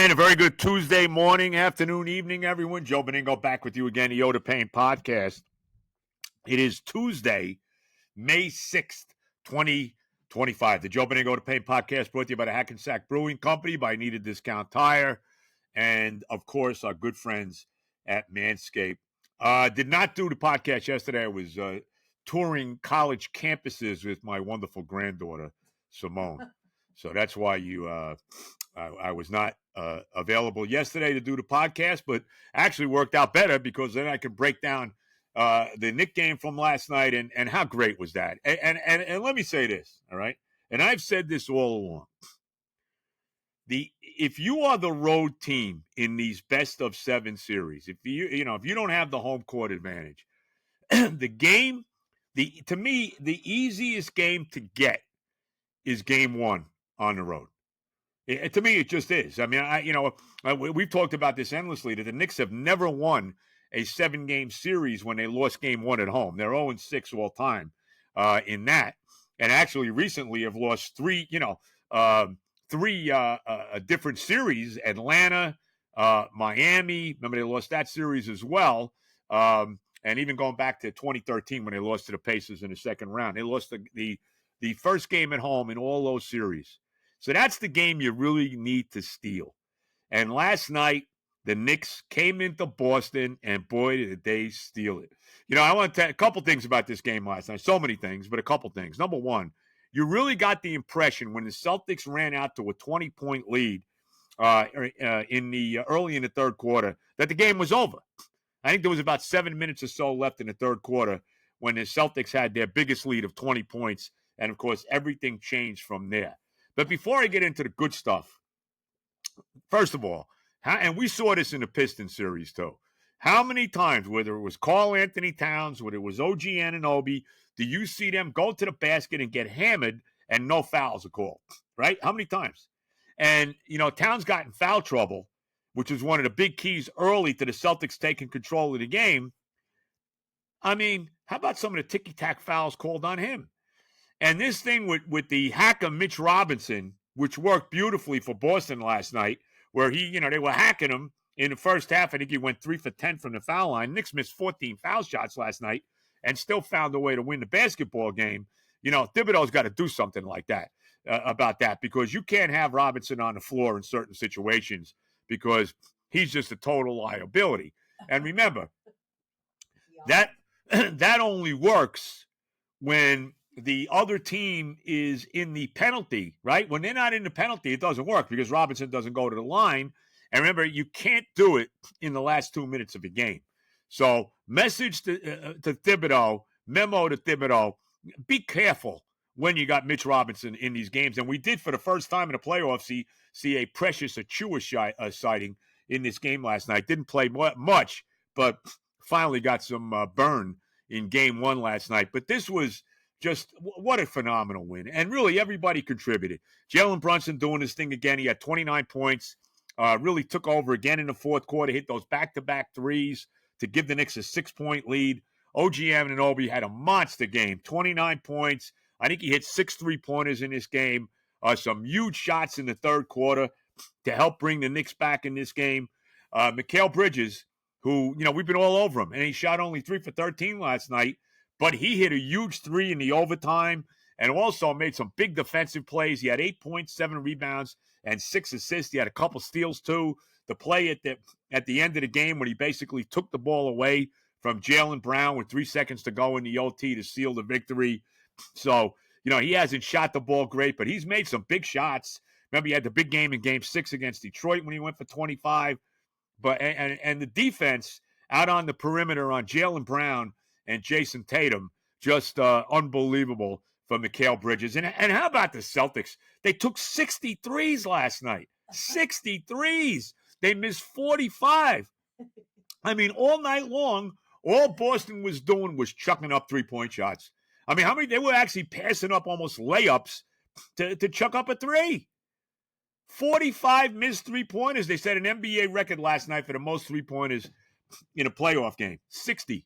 And a very good Tuesday morning, afternoon, evening, everyone. Joe Benigno back with you again, the Yoda Paint podcast. It is Tuesday, May 6th, 2025. The Joe Benigno Paint podcast brought to you by the Hackensack Brewing Company, by Needed Discount Tire, and, of course, our good friends at Manscaped. Did not do the podcast yesterday. I was touring college campuses with my wonderful granddaughter, Simone. So that's why I was not available yesterday to do the podcast, but actually worked out better because then I could break down the Knicks game from last night and how great was that. And let me say this, all right? And I've said this all along. If you are the road team in these best of 7 series, if you don't have the home court advantage, to me, the easiest game to get is game 1 on the road. To me, it just is. I mean, we've talked about this endlessly, that the Knicks have never won a 7-game series when they lost game 1 at home. They're 0-6 all time in that. And actually recently have lost three different series, Atlanta, Miami. Remember, they lost that series as well. And even going back to 2013 when they lost to the Pacers in the second round. They lost the first game at home in all those series. So that's the game you really need to steal. And last night, the Knicks came into Boston, and boy, did they steal it. I want to tell a couple things about this game last night. So many things, but a couple things. Number one, you really got the impression when the Celtics ran out to a 20-point lead early in the third quarter that the game was over. I think there was about 7 minutes or so left in the third quarter when the Celtics had their biggest lead of 20 points. And, of course, everything changed from there. But before I get into the good stuff, first of all, and we saw this in the Pistons series too, how many times, whether it was Karl Anthony Towns, whether it was OG Anunoby, do you see them go to the basket and get hammered and no fouls are called, right? How many times? And, Towns got in foul trouble, which was one of the big keys early to the Celtics taking control of the game. I mean, how about some of the ticky-tack fouls called on him? And this thing with the hacker Mitch Robinson, which worked beautifully for Boston last night, where they were hacking him in the first half. I think he went 3 for 10 from the foul line. Knicks missed 14 foul shots last night and still found a way to win the basketball game. Thibodeau's got to do something like that about that, because you can't have Robinson on the floor in certain situations because he's just a total liability. And remember, that only works when the other team is in the penalty, right? When they're not in the penalty, it doesn't work because Robinson doesn't go to the line. And remember, you can't do it in the last 2 minutes of a game. So message to Thibodeau, memo to Thibodeau, be careful when you got Mitch Robinson in these games. And we did, for the first time in the playoffs, see a Precious Achiuwa sighting in this game last night. Didn't play much, but finally got some burn in game 1 last night. But this was just what a phenomenal win. And really everybody contributed. Jalen Brunson doing his thing again. He had 29 points, really took over again in the fourth quarter, hit those back-to-back threes to give the Knicks a 6-point lead. OG Anunoby had a monster game, 29 points. I think he hit 6 3-pointers in this game. Some huge shots in the third quarter to help bring the Knicks back in this game. Mikal Bridges, who, we've been all over him, and he shot only 3 for 13 last night. But he hit a huge 3 in the overtime and also made some big defensive plays. He had 8 points, 7 rebounds, and 6 assists. He had a couple steals, too. The play at the end of the game when he basically took the ball away from Jaylen Brown with 3 seconds to go in the OT to seal the victory. So, he hasn't shot the ball great, but he's made some big shots. Remember, he had the big game in Game 6 against Detroit when he went for 25. But and the defense out on the perimeter on Jaylen Brown and Jason Tatum, just unbelievable for Mikal Bridges. And how about the Celtics? They took 63s last night. 63s. They missed 45. I mean, all night long, all Boston was doing was chucking up 3-point shots. I mean, how many? They were actually passing up almost layups to chuck up a 3. 45 missed 3-pointers. They set an NBA record last night for the most 3-pointers in a playoff game. 60.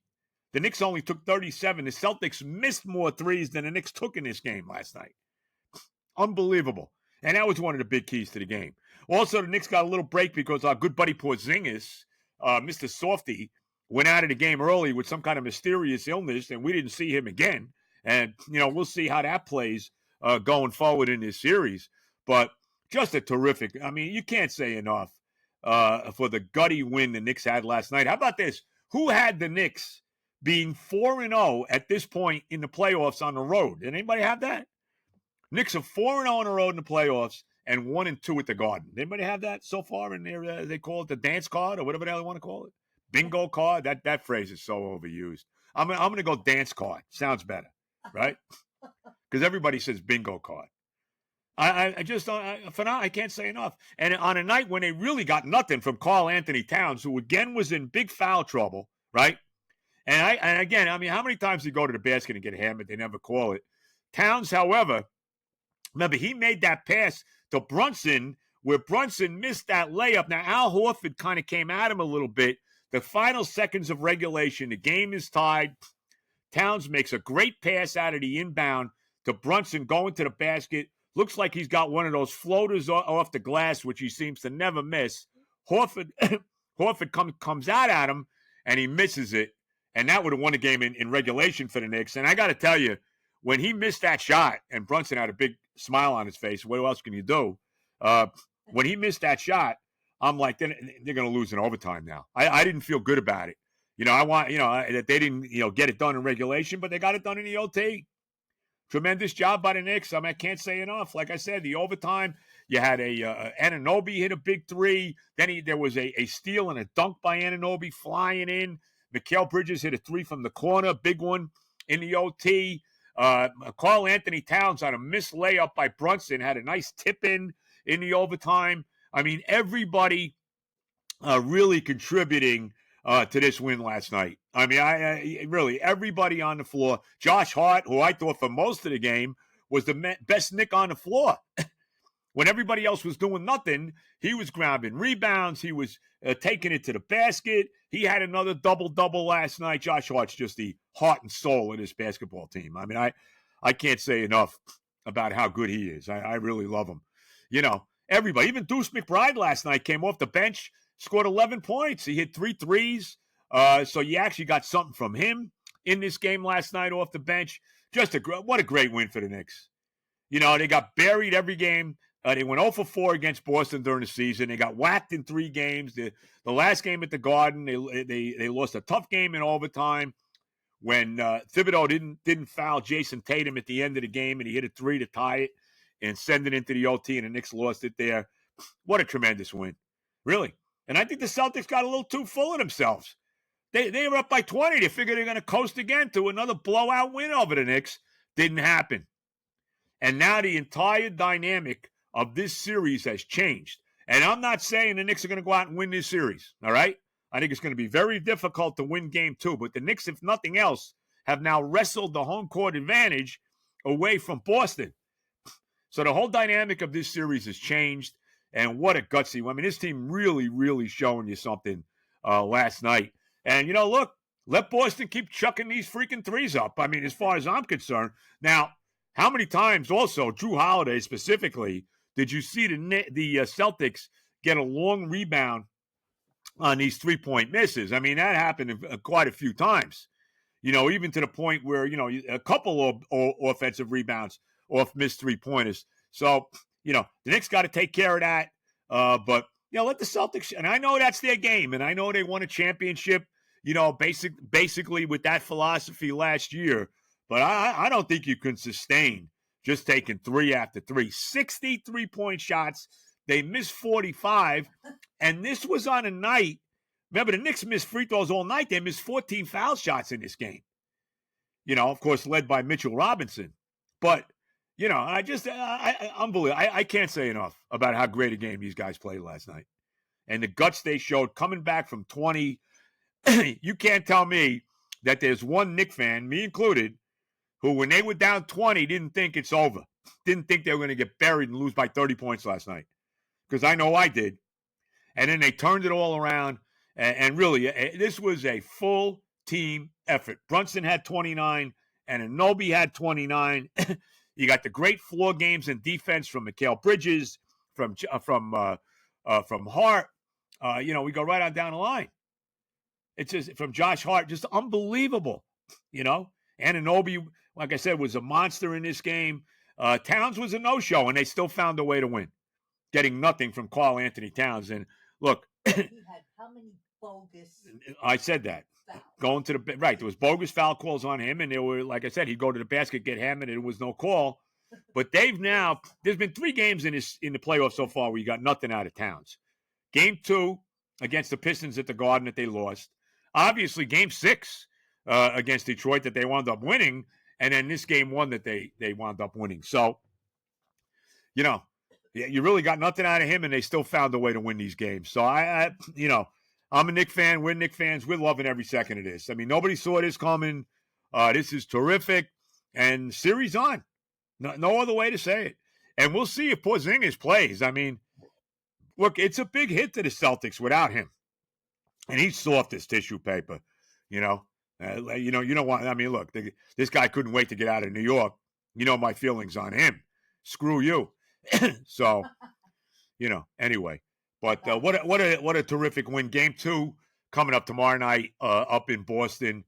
The Knicks only took 37. The Celtics missed more threes than the Knicks took in this game last night. Unbelievable. And that was one of the big keys to the game. Also, the Knicks got a little break because our good buddy Porzingis, Mr. Softy, went out of the game early with some kind of mysterious illness, and we didn't see him again. And, we'll see how that plays going forward in this series. But just a terrific, you can't say enough for the gutty win the Knicks had last night. How about this? Who had the Knicks being 4-0 at this point in the playoffs on the road? Did anybody have that? Knicks are 4-0 on the road in the playoffs and 1-2 at the Garden. Anybody have that so far in there? They call it the dance card or whatever the hell they want to call it. Bingo card. That phrase is so overused. I'm going to go dance card. Sounds better, right? Because everybody says bingo card. I just for now I can't say enough. And on a night when they really got nothing from Karl Anthony Towns, who again was in big foul trouble, right? And again, how many times do you go to the basket and get hammered? They never call it. Towns, however, remember he made that pass to Brunson where Brunson missed that layup. Now Al Horford kind of came at him a little bit. The final seconds of regulation, the game is tied. Towns makes a great pass out of the inbound to Brunson going to the basket. Looks like he's got one of those floaters off the glass, which he seems to never miss. Horford comes out at him, and he misses it. And that would have won the game in regulation for the Knicks. And I got to tell you, when he missed that shot, and Brunson had a big smile on his face, what else can you do? When he missed that shot, I'm like, they're going to lose in overtime now. I didn't feel good about it. I want, that they didn't, get it done in regulation, but they got it done in the OT. Tremendous job by the Knicks. I can't say enough. Like I said, the overtime, you had Anunoby hit a big three. Then there was a steal and a dunk by Anunoby flying in. Mikal Bridges hit a three from the corner, big one in the OT. Karl Anthony Towns on a missed layup by Brunson had a nice tip in the overtime. Everybody really contributing to this win last night. I really, everybody on the floor. Josh Hart, who I thought for most of the game was the best Knick on the floor. When everybody else was doing nothing, he was grabbing rebounds. He was taking it to the basket. He had another double-double last night. Josh Hart's just the heart and soul of this basketball team. I can't say enough about how good he is. I really love him. Everybody, even Deuce McBride last night came off the bench, scored 11 points. He hit 3 threes. So you actually got something from him in this game last night off the bench. What a great win for the Knicks. They got buried every game. They went 0 for 4 against Boston during the season. They got whacked in 3 games. The last game at the Garden, they lost a tough game in overtime when Thibodeau didn't foul Jason Tatum at the end of the game, and he hit a 3 to tie it and send it into the OT, and the Knicks lost it there. What a tremendous win. Really. And I think the Celtics got a little too full of themselves. They were up by 20. They figured they're going to coast again to another blowout win over the Knicks. Didn't happen. And now the entire dynamic of this series has changed. And I'm not saying the Knicks are going to go out and win this series, all right? I think it's going to be very difficult to win game 2. But the Knicks, if nothing else, have now wrestled the home court advantage away from Boston. So the whole dynamic of this series has changed. And what a gutsy. This team really, really showing you something last night. And, look, let Boston keep chucking these freaking threes up. As far as I'm concerned. Now, how many times also, Drew Holiday specifically, did you see the Celtics get a long rebound on these 3-point misses? That happened quite a few times. Even to the point where, a couple of offensive rebounds off missed 3-pointers. So, the Knicks got to take care of that. But, let the Celtics, and I know that's their game, and I know they won a championship, basically with that philosophy last year. But I don't think you can sustain just taking 3 after 3. 63-point shots. They missed 45. And this was on a night. Remember, the Knicks missed free throws all night. They missed 14 foul shots in this game. Of course, led by Mitchell Robinson. But, unbelievable. I can't say enough about how great a game these guys played last night. And the guts they showed coming back from 20. You can't tell me that there's one Knicks fan, me included, who, when they were down 20, didn't think it's over. Didn't think they were going to get buried and lose by 30 points last night. Because I know I did. And then they turned it all around. And really, this was a full team effort. Brunson had 29, and Anunoby had 29. You got the great floor games and defense from Mikal Bridges, from from Hart. We go right on down the line. It's just from Josh Hart, just unbelievable. Anunoby, like I said, was a monster in this game. Towns was a no-show, and they still found a way to win, getting nothing from Karl Anthony Towns. And look, he had how many bogus? I said that. Fouls? Going to the right, there was bogus foul calls on him, and there were, like I said, he'd go to the basket, get hammered, and there was no call. But there's been 3 games in the playoffs so far where you got nothing out of Towns. Game 2 against the Pistons at the Garden that they lost. Obviously, Game 6 against Detroit that they wound up winning, and then this Game 1 that they wound up winning. So, you really got nothing out of him, and they still found a way to win these games. So, I'm a Knicks fan. We're Knicks fans. We're loving every second of this. I mean, nobody saw this coming. This is terrific. And series on. No other way to say it. And we'll see if Porzingis plays. I mean, look, it's a big hit to the Celtics without him. And he's soft as tissue paper, you know what? I mean, look, this guy couldn't wait to get out of New York. You know my feelings on him. Screw you. So, anyway. But what a terrific win. Game 2 coming up tomorrow night up in Boston.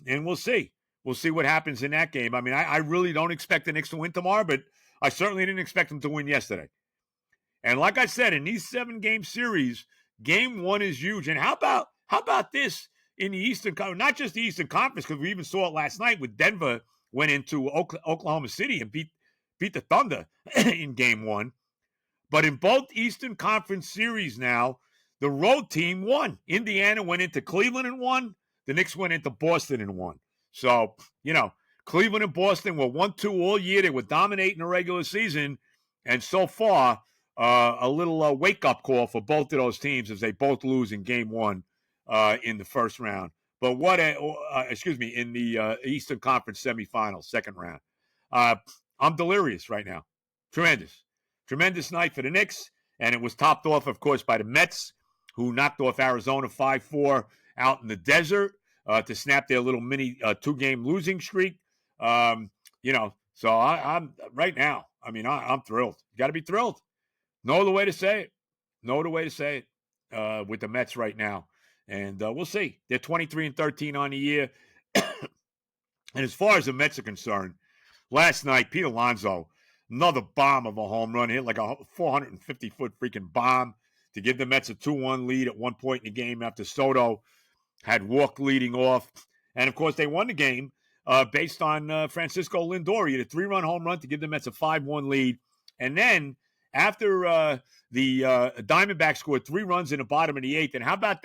And we'll see. We'll see what happens in that game. I mean, I really don't expect the Knicks to win tomorrow, but I certainly didn't expect them to win yesterday. And like I said, in these 7-game series, Game 1 is huge. And how about this in the Eastern Conference? Not just the Eastern Conference, because we even saw it last night with Denver went into Oklahoma City and beat the Thunder in Game 1. But in both Eastern Conference series now, the road team won. Indiana went into Cleveland and won. The Knicks went into Boston and won. So, Cleveland and Boston were 1-2 all year. They were dominating the regular season. And so far, a little wake-up call for both of those teams as they both lose in Game 1 in the first round. But in the Eastern Conference semifinals, second round. I'm delirious right now. Tremendous night for the Knicks. And it was topped off, of course, by the Mets, who knocked off Arizona 5-4 out in the desert. To snap their little mini 2-game losing streak. So I'm right now. I mean, I'm thrilled. You got to be thrilled. No other way to say it. With the Mets right now. And we'll see. They're 23-13 on the year. And as far as the Mets are concerned, last night, Pete Alonso, another bomb of a home run, hit like a 450-foot freaking bomb to give the Mets a 2-1 lead at one point in the game after Soto had walked leading off. And, of course, they won the game based on Francisco Lindor. He had a 3-run home run to give the Mets a 5-1 lead. And then after the Diamondbacks scored 3 runs in the bottom of the 8th, and how about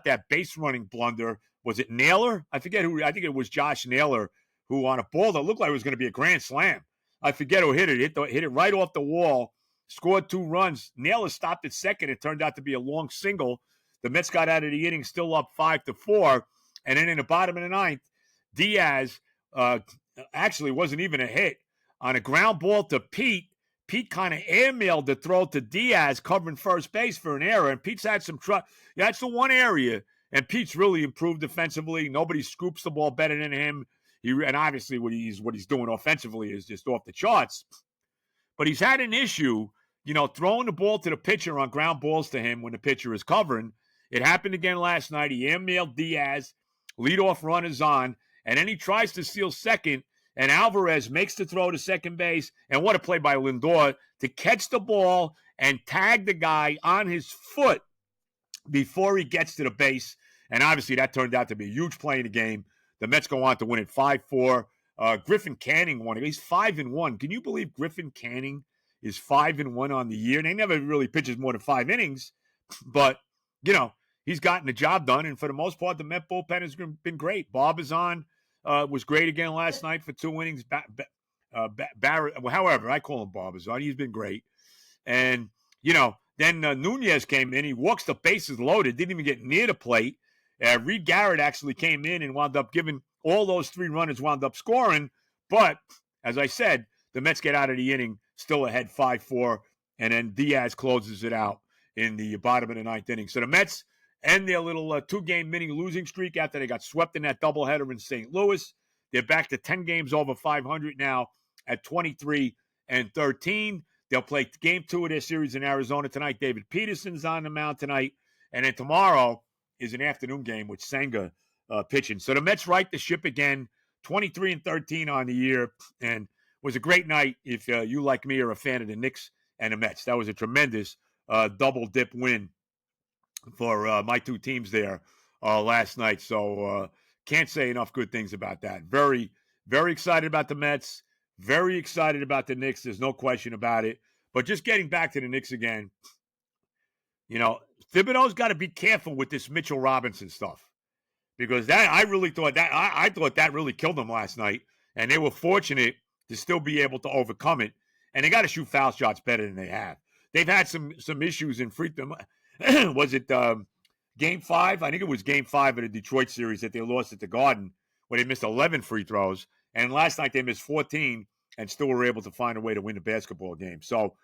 that base running blunder? Was it Naylor? I forget who. I think it was Josh Naylor who, on a ball that looked like it was going to be a grand slam, I forget who hit it. Hit it right off the wall, scored 2 runs. Naylor stopped at second. It turned out to be a long single. The Mets got out of the inning still up 5-4. And then in the bottom of the 9th, Diaz actually wasn't even a hit. On a ground ball to Pete, Pete kind of airmailed the throw to Diaz covering first base for an error. And Pete's had some trouble. That's the one area. And Pete's really improved defensively. Nobody scoops the ball better than him. And obviously what he's doing offensively is just off the charts. But he's had an issue, throwing the ball to the pitcher on ground balls to him when the pitcher is covering. It happened again last night. He airmailed Diaz, leadoff runners on, and then he tries to steal second, and Alvarez makes the throw to second base. And what a play by Lindor to catch the ball and tag the guy on his foot before he gets to the base. And obviously that turned out to be a huge play in the game. The Mets go on to win it 5-4. Griffin Canning won it. He's 5-1. Can you believe Griffin Canning is 5-1 on the year? And they never really pitches more than 5 innings, but he's gotten the job done, and for the most part, the Met bullpen has been great. Barbizon was great again last night for 2 innings. Barrett, however, I call him Barbizon. He's been great. And, then Nunez came in. He walks the bases loaded, didn't even get near the plate. Reed Garrett actually came in and wound up giving all those 3 runners wound up scoring. But, as I said, the Mets get out of the inning still ahead 5-4, and then Diaz closes it out in the bottom of the 9th inning. So the Mets end their little 2-game mini losing streak after they got swept in that doubleheader in St. Louis. They're back to 10 games over 500 now at 23-13. They'll play game 2 of their series in Arizona tonight. David Peterson's on the mound tonight. And then tomorrow is an afternoon game with Senga pitching. So the Mets right the ship again, 23-13 on the year. And it was a great night if you, like me, are a fan of the Knicks and the Mets. That was a tremendous double-dip win for my two teams there last night. So can't say enough good things about that. Very, very excited about the Mets. Very excited about the Knicks. There's no question about it. But just getting back to the Knicks again, you know, Thibodeau's got to be careful with this Mitchell Robinson stuff, because that I really thought that I thought that really killed them last night, and they were fortunate to still be able to overcome it. And they got to shoot foul shots better than they have. They've had some issues in free throw. Was it Game 5? I think it was Game 5 of the Detroit series that they lost at the Garden, where they missed 11 free throws. And last night they missed 14 and still were able to find a way to win the basketball game. So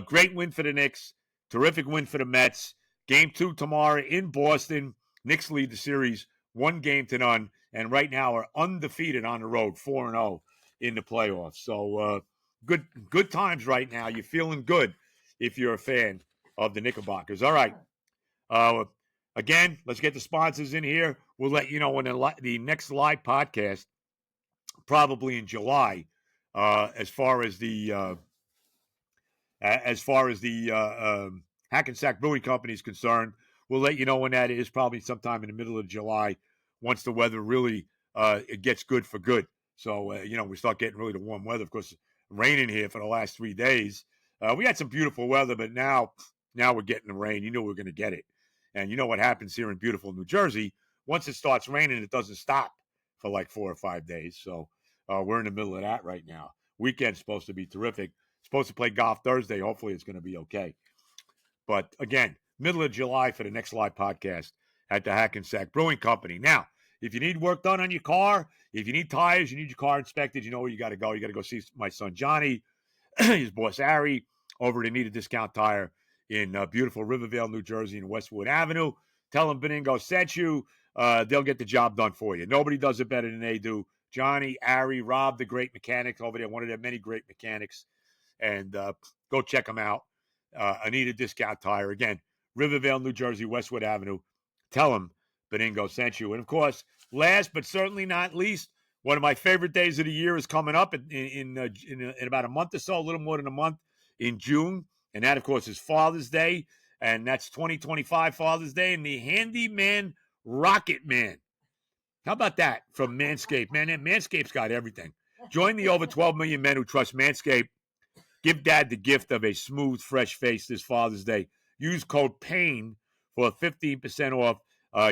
great win for the Knicks. Terrific win for the Mets. Game 2 tomorrow in Boston. Knicks lead the series 1-0, and right now are undefeated on the road, 4-0 in the playoffs. So good times right now. You're feeling good if you're a fan of the Knickerbockers. All right. Again, let's get the sponsors in here. We'll let you know when the next live podcast, probably in July, as far as the Hackensack Brewing Company is concerned. We'll let you know when that is, probably sometime in the middle of July, once the weather really it gets good for good. So, we start getting really the warm weather. Of course, raining here for the last 3 days. We had some beautiful weather, but now we're getting the rain. You know we're going to get it. And you know what happens here in beautiful New Jersey. Once it starts raining, it doesn't stop for like 4 or 5 days. So we're in the middle of that right now. Weekend's supposed to be terrific. Supposed to play golf Thursday. Hopefully it's going to be okay. But again, middle of July for the next live podcast at the Hackensack Brewing Company. Now, if you need work done on your car, if you need tires, you need your car inspected, you know where you got to go. You got to go see my son Johnny, his boss Harry, over at Need a Discount Tire in beautiful Rivervale, New Jersey, and Westwood Avenue. Tell them Benigno sent you. They'll get the job done for you. Nobody does it better than they do. Johnny, Harry, Rob, the great mechanics over there, one of their many great mechanics. And go check them out. Need a Discount Tire. Again, Rivervale, New Jersey, Westwood Avenue. Tell them Benigno sent you. And, of course, last but certainly not least, one of my favorite days of the year is coming up in about a month or so, a little more than a month, in June. And that, of course, is Father's Day. And that's 2025 Father's Day. And the Handyman Rocket Man. How about that from Manscaped? Man, Manscaped's got everything. Join the over 12 million men who trust Manscaped. Give Dad the gift of a smooth, fresh face this Father's Day. Use code PAIN for 15% off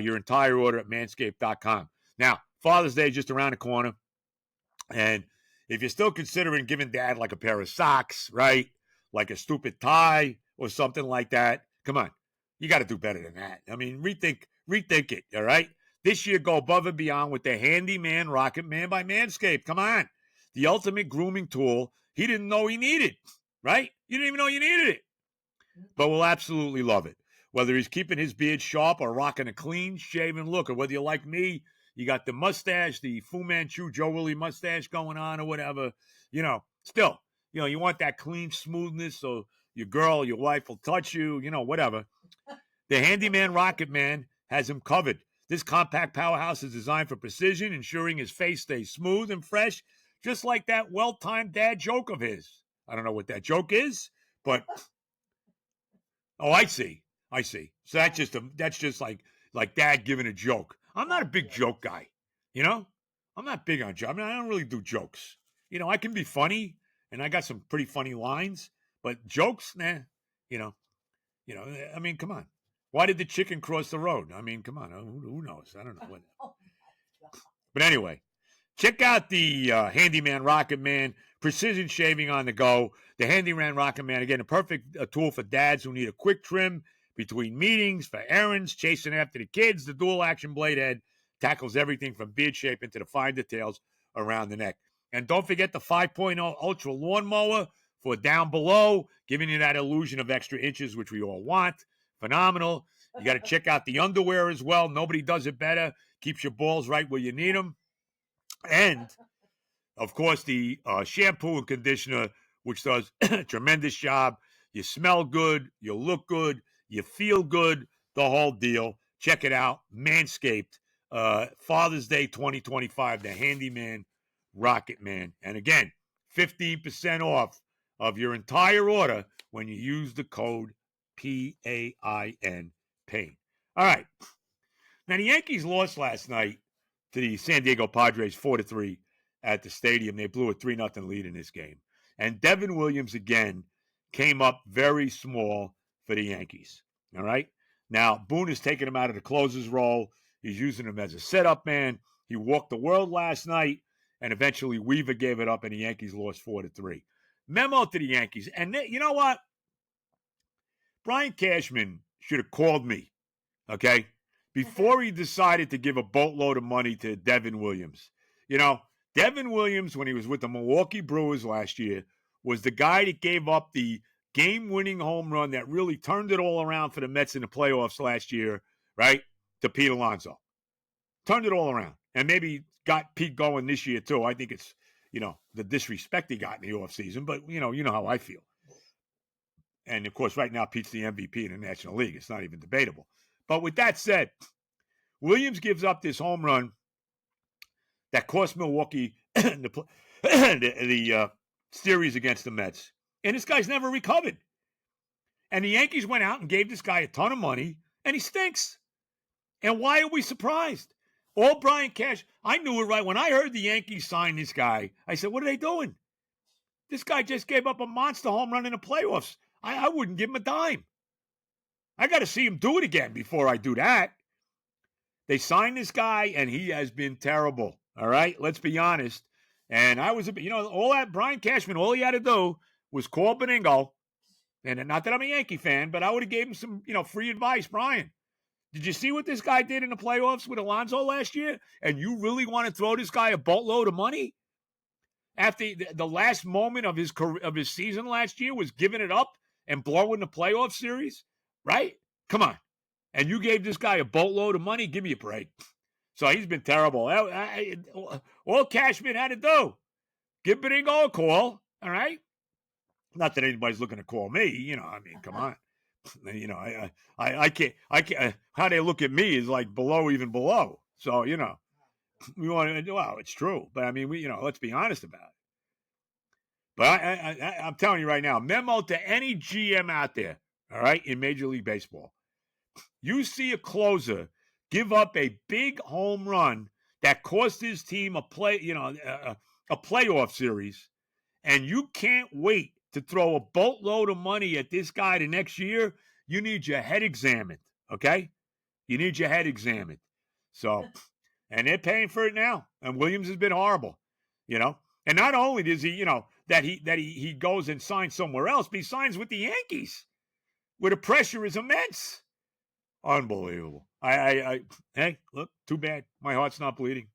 your entire order at manscaped.com. Now, Father's Day is just around the corner. And if you're still considering giving Dad like a pair of socks, right? Like a stupid tie or something like that, come on. You got to do better than that. I mean, rethink it, all right? This year, go above and beyond with the Handyman Rocket Man by Manscaped. Come on. The ultimate grooming tool he didn't know he needed, right? You didn't even know you needed it. But we'll absolutely love it. Whether he's keeping his beard sharp or rocking a clean shaven look, or whether you're like me, you got the mustache, the Fu Manchu Joe Willie mustache going on or whatever, still, you want that clean smoothness so your girl, your wife will touch you, whatever. The Handyman Rocket Man has him covered. This compact powerhouse is designed for precision, ensuring his face stays smooth and fresh, just like that well-timed dad joke of his. I don't know what that joke is, but I see. So that's just like Dad giving a joke. I'm not a big joke guy, I'm not big on jokes. I mean, I don't really do jokes. I can be funny, and I got some pretty funny lines, but jokes, nah. I mean, come on. Why did the chicken cross the road? I mean, come on. Who knows? I don't know. But anyway, check out the Handyman Rocket Man, precision shaving on the go. The Handyman Rocket Man, again, a perfect tool for dads who need a quick trim between meetings, for errands, chasing after the kids. The dual action blade head tackles everything from beard shape into the fine details around the neck. And don't forget the 5.0 Ultra Lawnmower for down below, giving you that illusion of extra inches, which we all want. Phenomenal. You got to check out the underwear as well. Nobody does it better. Keeps your balls right where you need them. And, of course, the shampoo and conditioner which does a tremendous job. You smell good, you look good, you feel good, the whole deal. Check it out, Manscaped, Father's Day 2025, the Handyman Rocket Man. And again, 15% off of your entire order when you use the code PAIN, Pain. All right. Now, the Yankees lost last night to the San Diego Padres 4-3 at the stadium. They blew a 3-0 lead in this game. And Devin Williams, again, came up very small for the Yankees. All right? Now, Boone is taking him out of the closer's role. He's using him as a setup man. He walked the world last night, and eventually Weaver gave it up, and the Yankees lost 4-3. Memo to the Yankees. And you know what? Brian Cashman should have called me, okay, before he decided to give a boatload of money to Devin Williams. You know, Devin Williams, when he was with the Milwaukee Brewers last year, was the guy that gave up the game-winning home run that really turned it all around for the Mets in the playoffs last year, right, to Pete Alonso. Turned it all around. And maybe got Pete going this year, too. I think it's, you know, the disrespect he got in the offseason, but, you know how I feel. And, of course, right now, Pete's the MVP in the National League. It's not even debatable. But with that said, Williams gives up this home run that cost Milwaukee the series against the Mets. And this guy's never recovered. And the Yankees went out and gave this guy a ton of money, and he stinks. And why are we surprised? All Brian Cash, I knew it right. When I heard the Yankees sign this guy, I said, what are they doing? This guy just gave up a monster home run in the playoffs. I wouldn't give him a dime. I got to see him do it again before I do that. They signed this guy, and he has been terrible. All right? Let's be honest. And I was, all that Brian Cashman, all he had to do was call Benigno. And not that I'm a Yankee fan, but I would have gave him some, free advice. Brian, did you see what this guy did in the playoffs with Alonso last year? And you really want to throw this guy a boatload of money? After the last moment of his season last year was giving it up and blowing the playoff series, right? Come on. And you gave this guy a boatload of money? Give me a break. So he's been terrible. All Cashman had to do, give Benigno a call, all right? Not that anybody's looking to call me, come on. I can't, how they look at me is like below, even below. So, we want to, well, it's true. But I mean, let's be honest about it. But I'm telling you right now, memo to any GM out there, all right, in Major League Baseball. You see a closer give up a big home run that cost his team a playoff series, and you can't wait to throw a boatload of money at this guy the next year. You need your head examined, okay? You need your head examined. So, and they're paying for it now. And Williams has been horrible, And not only does he, that he goes and signs somewhere else, but he signs with the Yankees, where the pressure is immense. Unbelievable. Hey, look, too bad. My heart's not bleeding.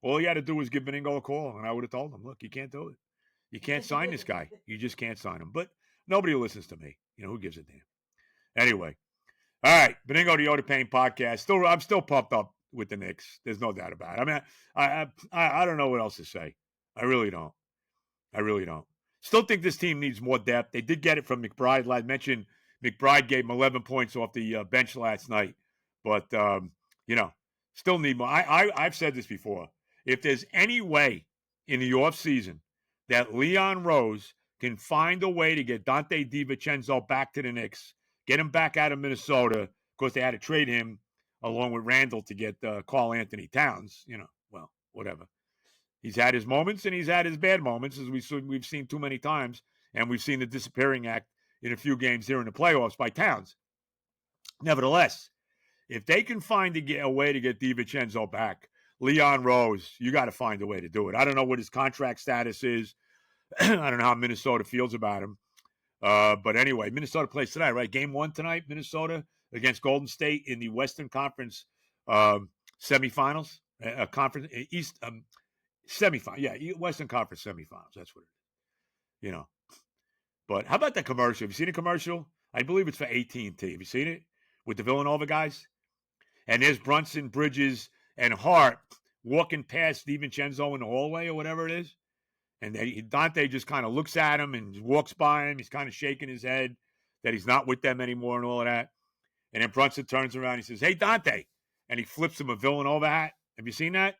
All you had to do was give Benigno a call, and I would have told him, look, you can't do it. You can't sign this guy. You just can't sign him. But nobody listens to me. Who gives a damn? Anyway. All right. Benigno, the Yoda Paint podcast. I'm still pumped up with the Knicks. There's no doubt about it. I mean, I don't know what else to say. I really don't. Still think this team needs more depth. They did get it from McBride. I mentioned McBride gave him 11 points off the bench last night. But, still need more. I've said this before. If there's any way in the offseason that Leon Rose can find a way to get Dante DiVincenzo back to the Knicks, get him back out of Minnesota. Of course, they had to trade him along with Randall to get Karl Anthony Towns. Well, whatever. He's had his moments and he's had his bad moments, as we've seen too many times, and we've seen the disappearing act in a few games here in the playoffs by Towns. Nevertheless, if they can find a way to get DiVincenzo back, Leon Rose, you got to find a way to do it. I don't know what his contract status is. I don't know how Minnesota feels about him. But anyway, Minnesota plays tonight, right? Game 1 tonight, Minnesota against Golden State in the Western Conference semifinals. Conference East semifinal. Yeah, Western Conference semifinals. That's what it is. But how about that commercial? Have you seen the commercial? I believe it's for AT&T. Have you seen it? With the Villanova guys? And there's Brunson, Bridges, and Hart walking past DiVincenzo in the hallway or whatever it is. And Dante just kind of looks at him and walks by him. He's kind of shaking his head that he's not with them anymore and all of that. And then Brunson turns around and he says, "Hey, Dante." And he flips him a Villanova hat. Have you seen that?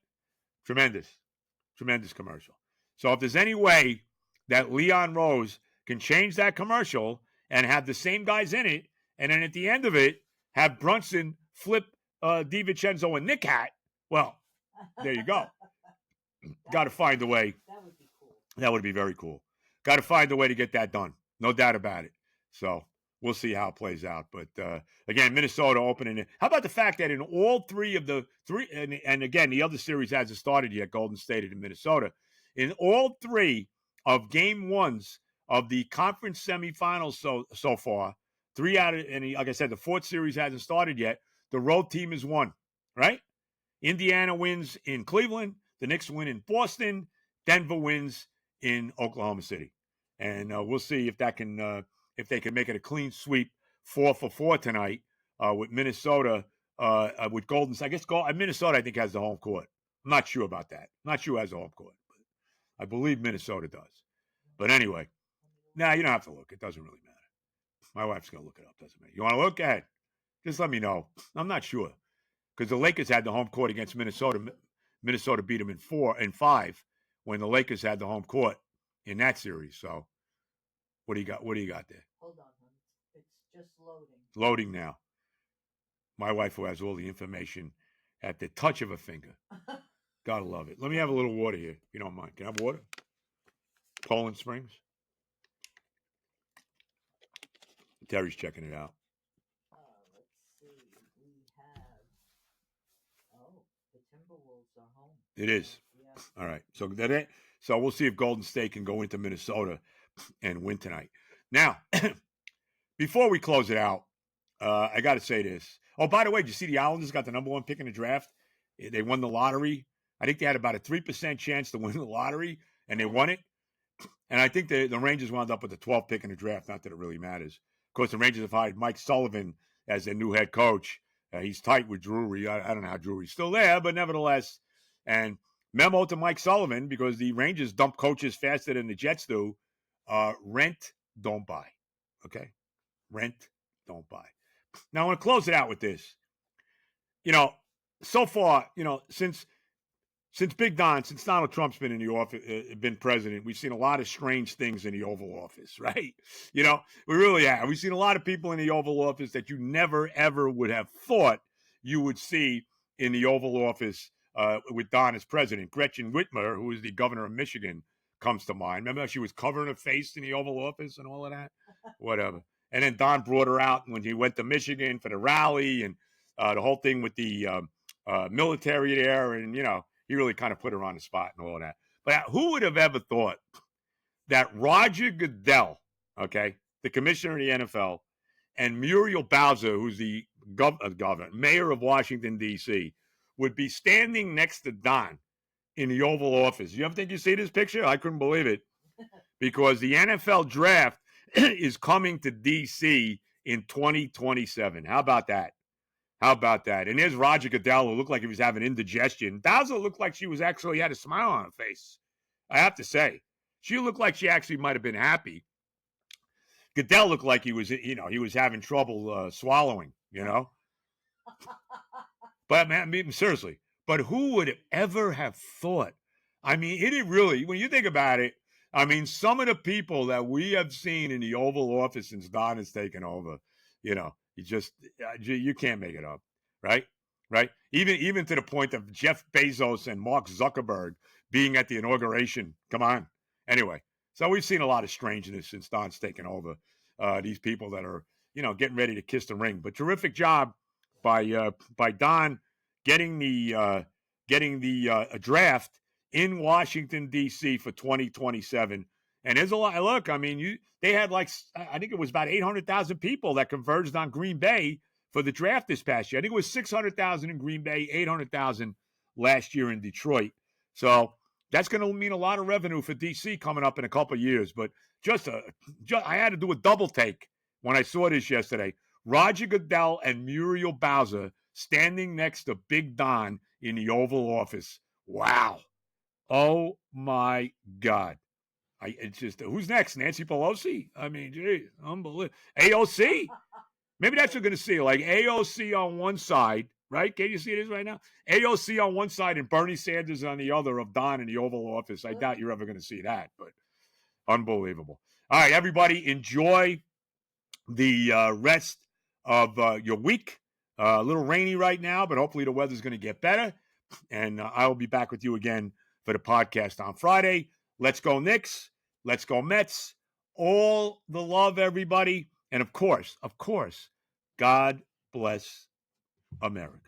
Tremendous. Tremendous commercial. So if there's any way that Leon Rose can change that commercial and have the same guys in it, and then at the end of it, have Brunson flip DiVincenzo a Nick hat, well, there you go. Got to find a way. That would be cool. That would be very cool. Got to find a way to get that done. No doubt about it. So we'll see how it plays out. But again, Minnesota opening it. How about the fact that in all three of the three, and again, the other series hasn't started yet, Golden State and Minnesota. In all three of game ones of the conference semifinals so far, three out of, and like I said, the fourth series hasn't started yet. The road team has won, right? Indiana wins in Cleveland. The Knicks win in Boston. Denver wins in Oklahoma City. And we'll see if that can, if they can make it a clean sweep 4-for-4 tonight with Minnesota, with Golden State. I guess Minnesota, I think, has the home court. I'm not sure about that. Not sure who has the home court. But I believe Minnesota does. But anyway, you don't have to look. It doesn't really matter. My wife's going to look it up. Doesn't matter. You want to look? Go ahead. Just let me know. I'm not sure. Because the Lakers had the home court against Minnesota. Minnesota beat them in 4 and 5 when the Lakers had the home court in that series. So what do you got? What do you got there? Hold on, honey. It's just loading. Loading now. My wife, who has all the information at the touch of a finger. Gotta love it. Let me have a little water here, if you don't mind. Can I have water? Poland Springs. Terry's checking it out. Let's see. We have. Oh, the Timberwolves are home. It is. Yeah. All right. So we'll see if Golden State can go into Minnesota and win tonight. Now, before we close it out, I got to say this. Oh, by the way, did you see the Islanders got the number 1 pick in the draft? They won the lottery. I think they had about a 3% chance to win the lottery, and they won it. And I think the Rangers wound up with the 12th pick in the draft. Not that it really matters. Of course, the Rangers have hired Mike Sullivan as their new head coach. He's tight with Drury. I don't know how Drury's still there, but nevertheless. And memo to Mike Sullivan, because the Rangers dump coaches faster than the Jets do. Rent, don't buy. Okay? Rent, don't buy. Now, I want to close it out with this. So far, since Big Don, since Donald Trump's been in the office, been president, we've seen a lot of strange things in the Oval Office, right? We really have. We've seen a lot of people in the Oval Office that you never, ever would have thought you would see in the Oval Office with Don as president. Gretchen Whitmer, who is the governor of Michigan, comes to mind. Remember, she was covering her face in the Oval Office and all of that? Whatever. And then Don brought her out when he went to Michigan for the rally and the whole thing with the military there. And, he really kind of put her on the spot and all of that. But who would have ever thought that Roger Goodell, okay, the commissioner of the NFL, and Muriel Bowser, who's the governor, mayor of Washington, D.C., would be standing next to Don in the Oval Office? You ever think you see this picture? I couldn't believe it. Because the NFL draft is coming to D.C. in 2027. How about that? How about that? And there's Roger Goodell, who looked like he was having indigestion. Bowser looked like she was actually had a smile on her face. I have to say. She looked like she actually might have been happy. Goodell looked like he was, he was having trouble swallowing, But, man, seriously. But who would ever have thought? I mean, it really, when you think about it, I mean, some of the people that we have seen in the Oval Office since Don has taken over, you can't make it up, right? Right? Even to the point of Jeff Bezos and Mark Zuckerberg being at the inauguration. Come on. Anyway, so we've seen a lot of strangeness since Don's taken over. These people that are, getting ready to kiss the ring. But terrific job by Don getting the draft in Washington, D.C. for 2027. And there's a lot. Look, I mean, they had I think it was about 800,000 people that converged on Green Bay for the draft this past year. I think it was 600,000 in Green Bay, 800,000 last year in Detroit. So that's going to mean a lot of revenue for D.C. coming up in a couple of years. But I had to do a double take when I saw this yesterday. Roger Goodell and Muriel Bowser standing next to Big Don in the Oval Office. Wow. Oh, my God. It's just, who's next? Nancy Pelosi? I mean, geez, unbelievable. AOC? Maybe that's what we're going to see. Like AOC on one side, right? Can you see this right now? AOC on one side and Bernie Sanders on the other of Don in the Oval Office. I doubt you're ever going to see that, but unbelievable. All right, everybody, enjoy the rest of your week. A little rainy right now, but hopefully the weather's going to get better. And I will be back with you again for the podcast on Friday. Let's go Knicks. Let's go Mets. All the love, everybody. And of course, God bless America.